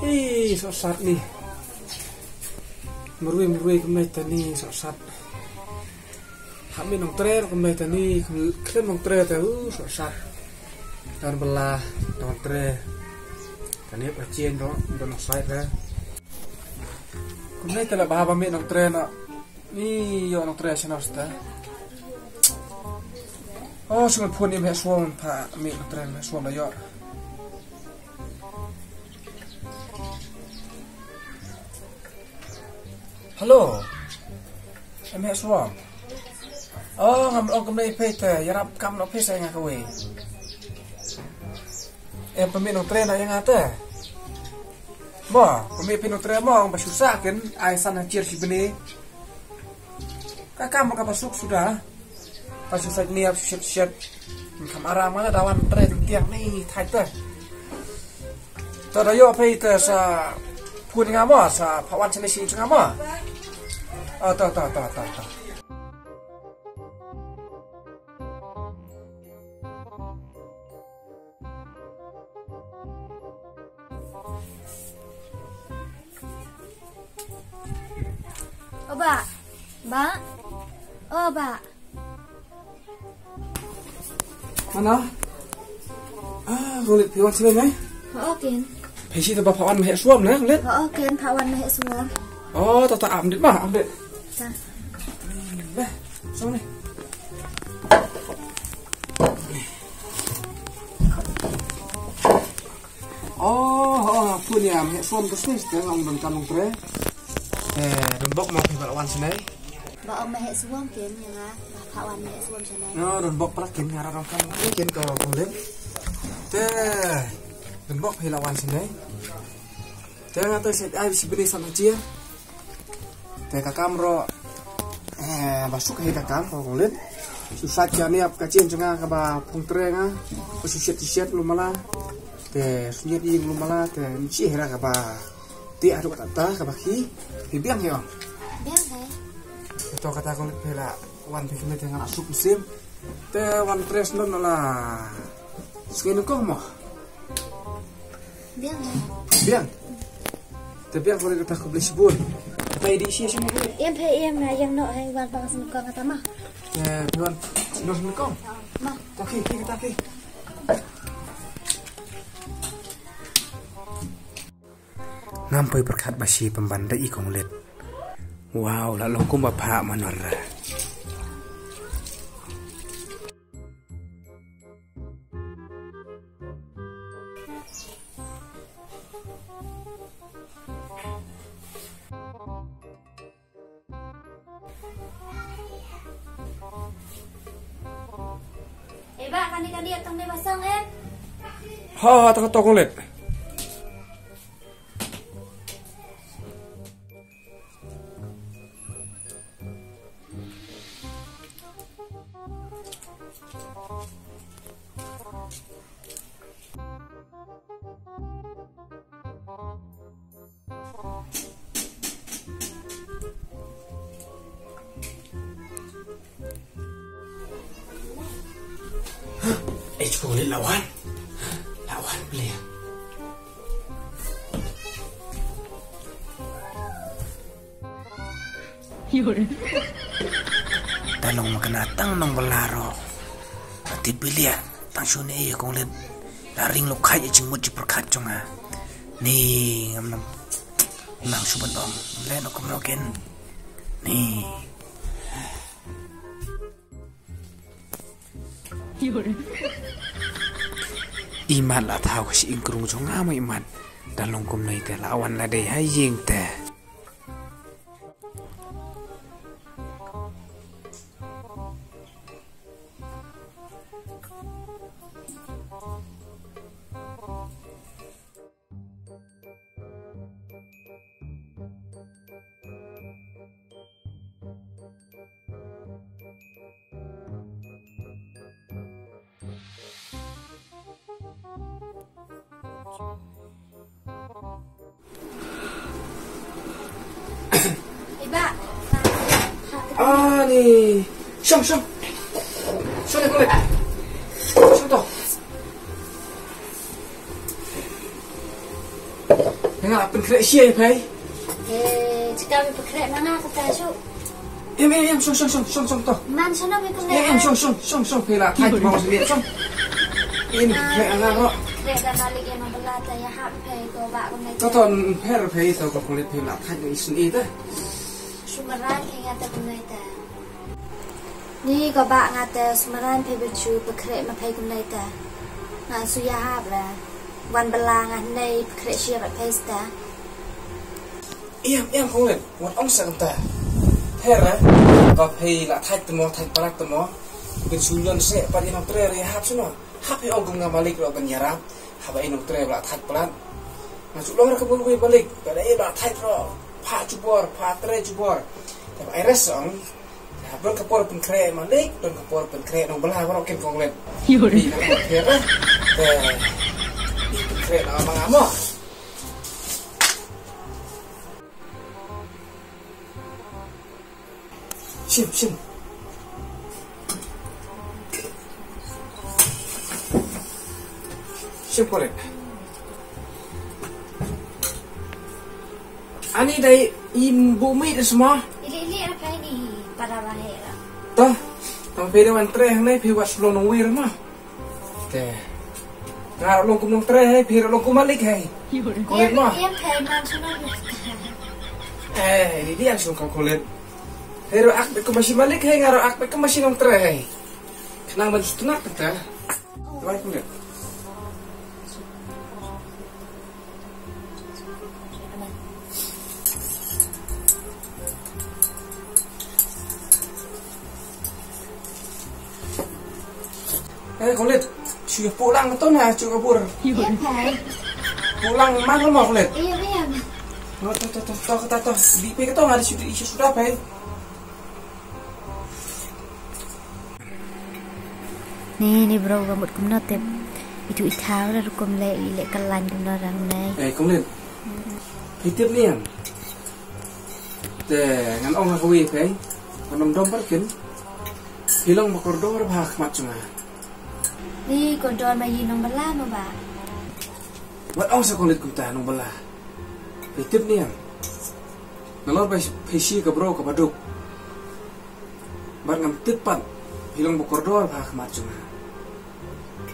Ih, sosat nih. Merui kemai tani sosat. Kami nong trer kemai tani kami nong trer tahu sosat. Dan belah nong trer. Tani percien dong, nong sai lah. Kemai telah bahasa kami nong trer nak. Ni yo nong trer sana sudah. Oh, sungai pun ni macam suam pak kami nong trer suam lah yo. Halo, em suam. Oh, ngam ong kemai pete, yarap kam no pesa yang kawe. Pemik nong tren yang ngate. Mo, pemik pinong tren mo ang basusah kan, ai sana cier si bene. Kakam ka pasuk sudah. Pasusah ni ap siap kam arang mana dawan tren tiang ni thai te. Tadayo pete sa pun ngamo sa pawan sene si ngamo. Oh, tahu. Ba. Oh, ba. Mana? Kulit piwan sini mai. Ken. Pesi tu pawan meh suam na, kulit. Ken pawan meh suam. Oh, tata amdit mah, amdit. Sa. Beh, suam ni. Oh, punya meh suam terus ni, sekarang orang kampung tre. Rembok mau pawan sini. Ba ông mẹ xuống kiến như là pawan mẹ xuống cho này. No, rembok pernah kiến ngara orang kampung ni kiến ke kulit. Rembok pawan sini. Jangan tu saya ai bisi beri sama dia. Kakam ro basuk hai kakam ro kulit. Susah jani ap kacien cenga ka ba pungtrenga. Susiat lumala. Sunyet ing lumala nci hera ka ba. Ti adu kata ka ba ki. Biang yo. Biang hai. Itu kata kulit pela wan pikir dengan asuk musim. Wan tres non lah. Sekali kau mau. Biang hai. Biang. Tapi yang boleh kita beli sebun. Apa ide isi semua boleh? Em yang nak hai wan pang senukang kata mah. Tuan senukang. Mah. Taki kita taki. Ngampai berkat basi pembandai ikong led. Wow, lalu aku bapak manora. Ba, kani atong may basang em. Ha, tong led. Cukup lihat lawan beli. Talong makanatang nang balaro. Nanti beli ya, tang sune iya kong lihat laring lo kaya cingmut ciperkat conga. Nih ngam nang suban om, lihat aku menoken. Nih. Iman lah tahu si ingkrung jong ama iman dalong kum nai te lawan la dei hai ying te Iba. nih, syong, sudah boleh, syong toh, Dengan apa kreasi pai? Jika berkrek mana kata su? Em song toh. Man sana be kena. Em song pela thai mau sendiri song. Ini krek ana ro. Krek dan balik yang membelata ya hap pai ko ba ko mai. Ton per pai to ko kulit pela thai ni sini ta. Sumaran hingga ta kunai ta. Ni ko ba ngata sumaran pai becu berkrek ma pai kunai ta. Nga su ya hap la. Wan belang nei krek sia ba pai sta. Em không lên, một ông sợ ta. Thế ra, và pay là thay tụi nó, cái số lượng sẽ bắt đi nông tre rồi hấp xuống nó, hấp thì ông cũng ngambil balik rồi bên nhà rap, hấp ấy nông tre là thay pelan, mà số lượng nó không muốn balik, cái đấy là thay rồi, phá tre chubor, tapi air song, belum kapur pun kre balik, belum kapur pun kre nong belah orang ken kong lên, di nang thế ra, di kre nang mangamo. Sim. Sim boleh. Ani dari bumi itu semua. Ini apa ini? Para bahaya. Toh, tang pede wan tre hang nai phe wat slong nong wir mah. Te. Ngar long kum nong tre hai phe long kum malik hai. Kolet mah. Em thèm man sana. Ini dia langsung kau kolet. Hero ak ko masih balik hai ngaro ak ko masih nong tre hai. Kenang ban stunak ta. Tuai ko lihat. Kau lihat, sudah pulang atau nah cukup pur. Pulang mana mau lihat? Iya. Toh, di pe kita nggak ada isu sudah apa? Ni bro rambut kumno tep itu ithau ra kum le kalan kumno rang nai. Kong lihat. Hitip ni yang. Ngan ong aku wih pe, konom domper kin. Hilang makordor bah macam Ni kodor ma yin nong bala ma ba. Wat ong sa kulit kumta nong bala. Hitip ni yang. Nalor ba pesi ka bro ka paduk. Bar ngam titpan hilang makordor bah macam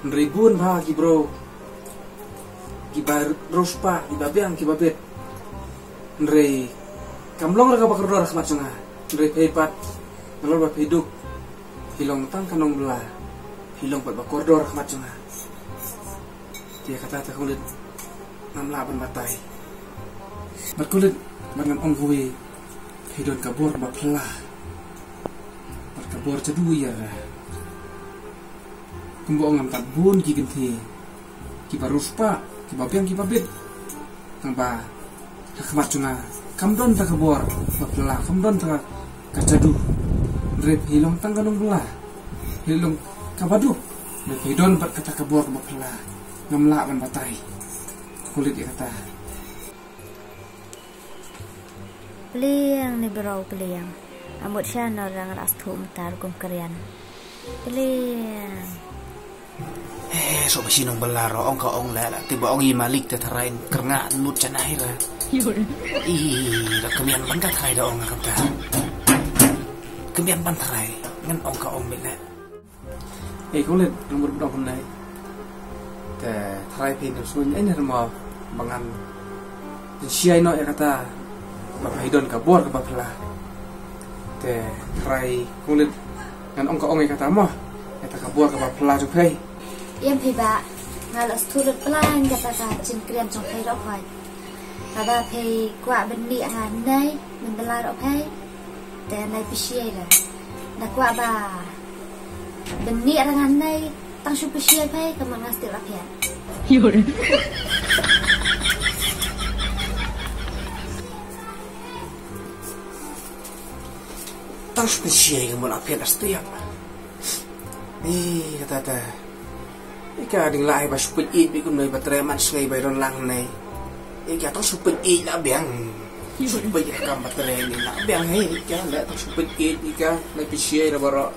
Ribun bah ki bro. Ki bar rospa, ki babiang, ki babet. Nrei kamlong ra ka makordor ka macam Nrei pepat. Nalor ba peduk. Hilang tang kanong bala. Hilong pat bakordor macam dia kata kulit nam laban batai kulit dengan ong kuwi hidon kabur baplah kabur cedu ya kumbo ngam tat bun ki genti ki baruspa ki babiang ki babit ngamba hakmat cuna kamdon ta kabur baplah kamdon ta kacadu rep hilong tang kanong belah hilong kabadu, hidon bat kata kabur bakla, ngamla ban batai, kulit dia kata. Peliang ni bro peliang, amut sian orang ras thum tar kum kerian. Peliang. So basi nong balaro ong ka ong la tiba ong i malik te tharain kerna nut chanai ra. La kemian ban ka thai da ong kata. Kemian ban thai ngan ong ka ong mele. Kau lihat nomor berapa hôm nay thay pin được xuân ấy là bằng ăn siai nó kata bapak hidon kabur ke bapak lah thay kau lihat ngan ong kata mah kata kabur ke bapak lah juga Em phi ba ngalas thulut plan kata chin kriam trong phi đó hoài kada phi qua bên địa hàng đây mình bela đó phi te này phi siai là đã qua ba Beni orang anai tang spesial pai ke mana setiap lapian. Tang spesial ke mana lapian setiap. Ni kata. Ika ding lai ba supit it bi kun noi batreman sgai bayron lang nei. Ika tang supit it la biang. Supit ka batre ni la biang hei ika la tang supit it ika mai spesial la baro.